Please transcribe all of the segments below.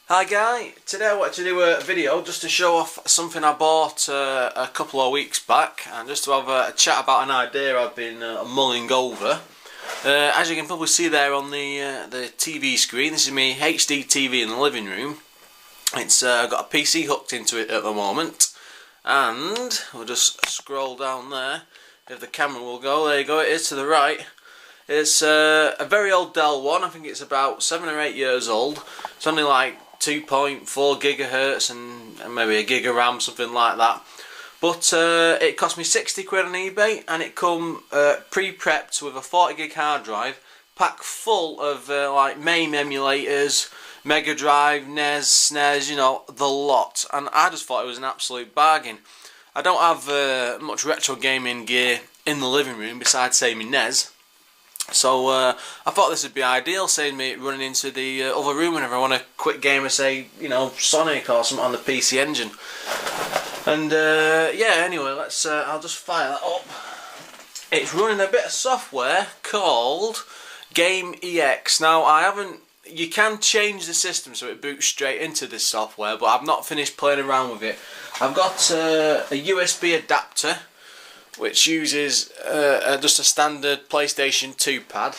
Hi guy, today I wanted to do a video just to show off something I bought a couple of weeks back, and just to have a chat about an idea I've been mulling over. As you can probably see there on the TV screen, this is my HD TV in the living room. It's got a PC hooked into it at the moment, and we'll just scroll down there. If the camera will go, there you go, it is to the right. It's a very old Dell one. I think it's about 7 or 8 years old. It's only like 2.4 gigahertz and maybe a gig of RAM, something like that. But it cost me 60 quid on eBay, and it come pre-prepped with a 40 gig hard drive, packed full of like MAME emulators, Mega Drive, NES, SNES, you know, the lot. And I just thought it was an absolute bargain. I don't have much retro gaming gear in the living room besides, say, my NES. So I thought this would be ideal, saving me running into the other room whenever I want a quick game of, say, you know, Sonic or something on the PC Engine. And yeah, anyway, let's. I'll just fire that up. It's running a bit of software called Game EX. Now, I haven't. You can change the system so it boots straight into this software, but I've not finished playing around with it. I've got a USB adapter, which uses just a standard PlayStation 2 pad.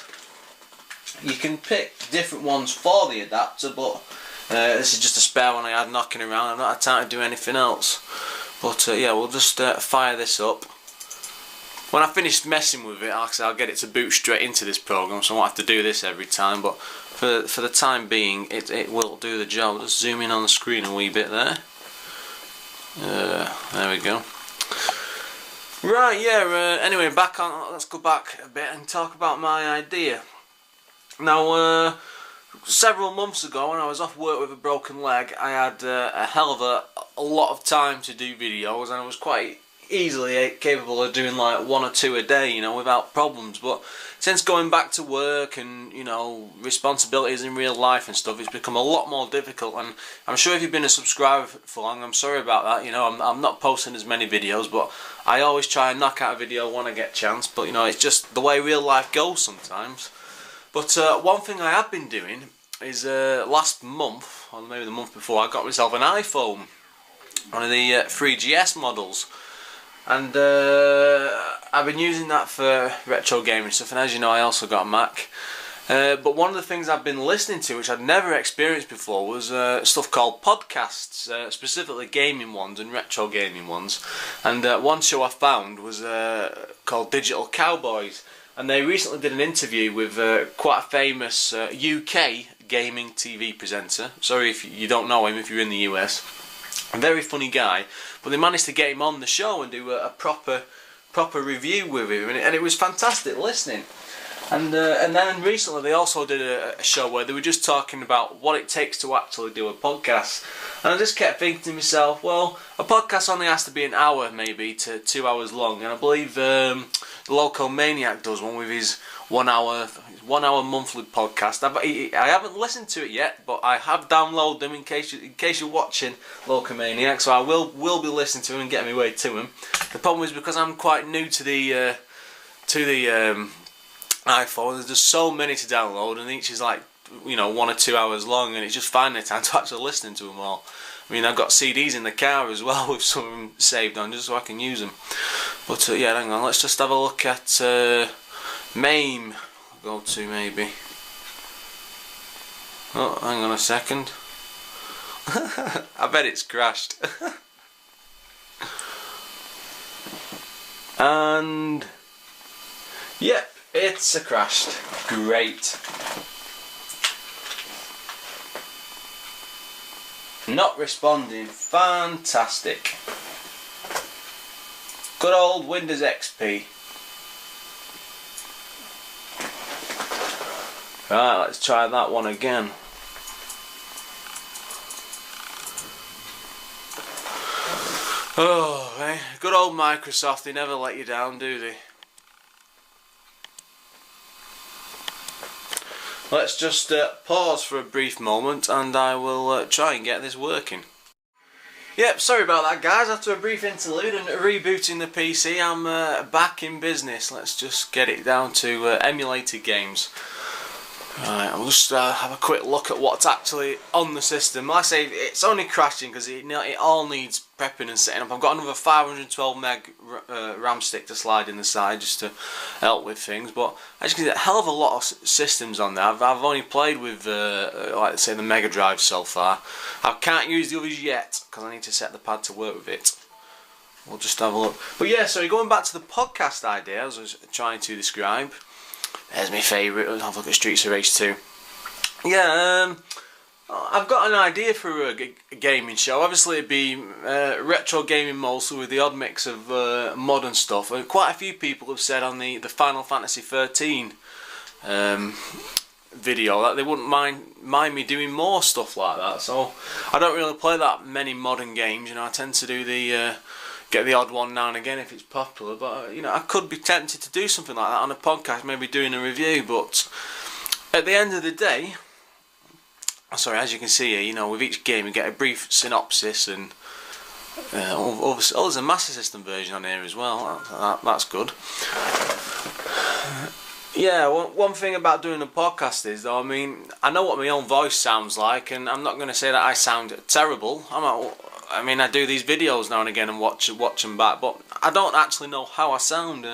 You can pick different ones for the adapter, but this is just a spare one I had knocking around. I've not had time to do anything else. But yeah, we'll just fire this up. When I finish messing with it, I'll get it to boot straight into this program, so I won't have to do this every time. But for the time being, it will do the job. Just zoom in on the screen a wee bit there. There we go. Right, yeah, anyway, let's go back a bit and talk about my idea. Now, several months ago, when I was off work with a broken leg, I had a hell of a lot of time to do videos, and I was quite easily capable of doing like 1 or 2 a day, you know, without problems. But since going back to work and, you know, responsibilities in real life and stuff, it's become a lot more difficult. And I'm sure if you've been a subscriber for long, I'm sorry about that. You know, I'm not posting as many videos, but I always try and knock out a video when I get a chance. But, you know, it's just the way real life goes sometimes. But one thing I have been doing is last month, or maybe the month before, I got myself an iPhone, one of the 3GS models. And I've been using that for retro gaming stuff, and as you know, I also got a Mac. But one of the things I've been listening to, which I'd never experienced before, was stuff called podcasts, specifically gaming ones and retro gaming ones. And one show I found was called Digital Cowboys, and they recently did an interview with quite a famous UK gaming TV presenter. Sorry if you don't know him if you're in the US. A very funny guy, but they managed to get him on the show and do a proper review with him, and it was fantastic listening. And then recently they also did a show where they were just talking about what it takes to actually do a podcast. And I just kept thinking to myself, well, a podcast only has to be an hour maybe to 2 hours long, and I believe the Local Maniac does one with his 1 hour monthly podcast. I haven't listened to it yet, but I have downloaded them in case you're watching Local Maniac, so I will be listening to him and getting my way to him. The problem is, because I'm quite new to the iPhone, there's just so many to download, and each is like, you know, 1 or 2 hours long, and it's just finding the time to actually listen to them all. I mean, I've got CDs in the car as well with some of them saved on, just so I can use them. But yeah, hang on, let's just have a look at MAME. Go to maybe. Oh, hang on a second. I bet it's crashed. And yep, it's crashed. Great. Not responding. Fantastic. Good old Windows XP. Right, let's try that one again. Oh, eh? Good old Microsoft, they never let you down, do they? Let's just pause for a brief moment, and I will try and get this working. Yep, sorry about that guys, after a brief interlude and rebooting the PC, I'm back in business. Let's just get it down to emulated games. Right, I'll just have a quick look at what's actually on the system. Like I say, it's only crashing because it all needs prepping and setting up. I've got another 512 meg RAM stick to slide in the side just to help with things. But as you can see, a hell of a lot of systems on there. I've only played with, like say, the Mega Drive so far. I can't use the others yet because I need to set the pad to work with it. We'll just have a look. But yeah, so going back to the podcast idea, as I was trying to describe. There's my favourite. I'll have a look at Streets of Rage 2. Yeah, I've got an idea for a gaming show. Obviously it'd be retro gaming mostly with the odd mix of modern stuff. And quite a few people have said on the Final Fantasy 13 video that they wouldn't mind me doing more stuff like that. So I don't really play that many modern games. You know, I tend to do the get the odd one now and again if it's popular, but you know, I could be tempted to do something like that on a podcast, maybe doing a review. But at the end of the day, sorry, as you can see here, you know, with each game you get a brief synopsis, and there's a Master System version on here as well. That's good. Yeah, one thing about doing a podcast is, though, I mean, I know what my own voice sounds like, and I'm not going to say that I sound terrible. I mean, I do these videos now and again and watch them back, but I don't actually know how I sound.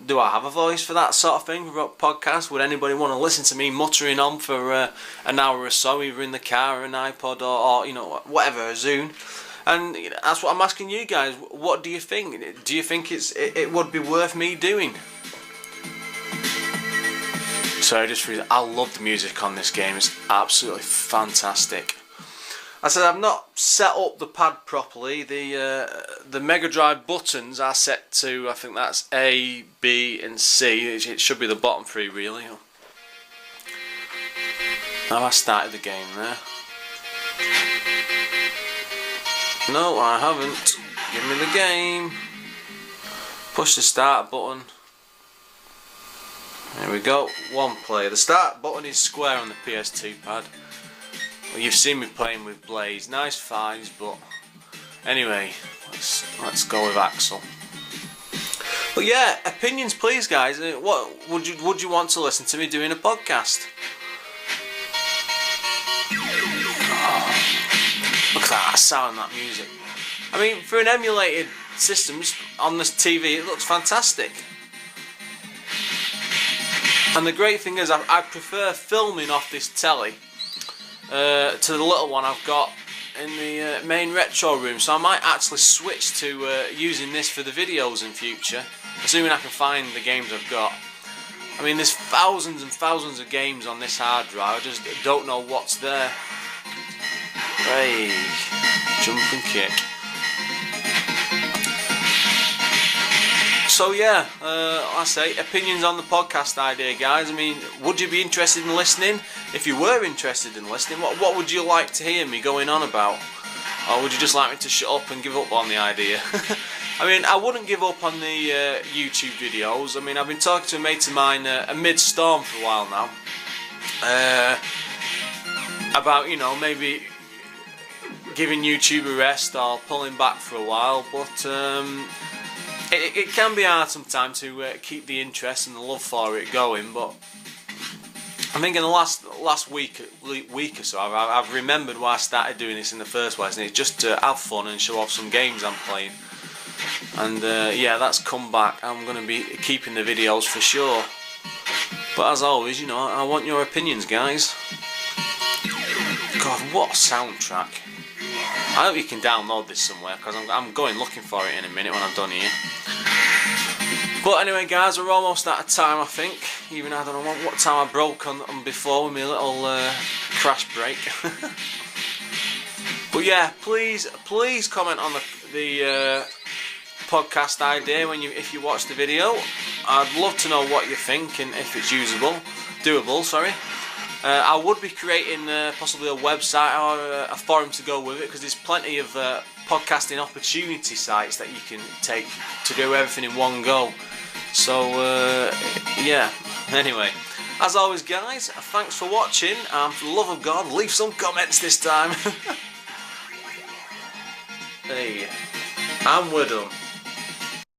Do I have a voice for that sort of thing for a podcast? Would anybody want to listen to me muttering on for an hour or so, either in the car or an iPod or you know, whatever, a Zune? And you know, that's what I'm asking you guys. What do you think? Do you think it would be worth me doing? So I love the music on this game. It's absolutely fantastic. I said I've not set up the pad properly. The Mega Drive buttons are set to, I think that's A, B and C. It should be the bottom three really. Now I started the game there. No, I haven't. Give me the game. Push the start button. There we go. One play. The start button is square on the PS2 pad. Well, you've seen me playing with Blaze. Nice finds, but anyway, let's go with Axel. But yeah, opinions please, guys. What would you want to listen to me doing a podcast? Oh, look at that sound, that music. I mean, for an emulated system on this TV, it looks fantastic. And the great thing is, I prefer filming off this telly to the little one I've got in the main retro room. So I might actually switch to using this for the videos in future, assuming I can find the games I've got. I mean, there's thousands and thousands of games on this hard drive. I just don't know what's there. Hey, jump and kick. So yeah, I say, opinions on the podcast idea, guys. I mean, would you be interested in listening? If you were interested in listening, what would you like to hear me going on about? Or would you just like me to shut up and give up on the idea? I mean, I wouldn't give up on the YouTube videos. I mean, I've been talking to a mate of mine amid storm for a while now. About, you know, maybe giving YouTube a rest or pulling back for a while, but it can be hard sometimes to keep the interest and the love for it going. But I think in the last week or so, I've remembered why I started doing this in the first place, and it's just to have fun and show off some games I'm playing. And yeah, that's come back. I'm going to be keeping the videos for sure. But as always, you know, I want your opinions, guys. God, what a soundtrack. I hope you can download this somewhere, because I'm going looking for it in a minute when I'm done here. But anyway, guys, we're almost out of time, I think. Even I don't know what time I broke on before with my little crash break. But yeah, please comment on the podcast idea if you watch the video. I'd love to know what you think and if it's doable. Sorry. I would be creating possibly a website or a forum to go with it, because there's plenty of podcasting opportunity sites that you can take to do everything in one go. So yeah, anyway, as always, guys, thanks for watching, and for the love of God, leave some comments this time. Hey, and we're done.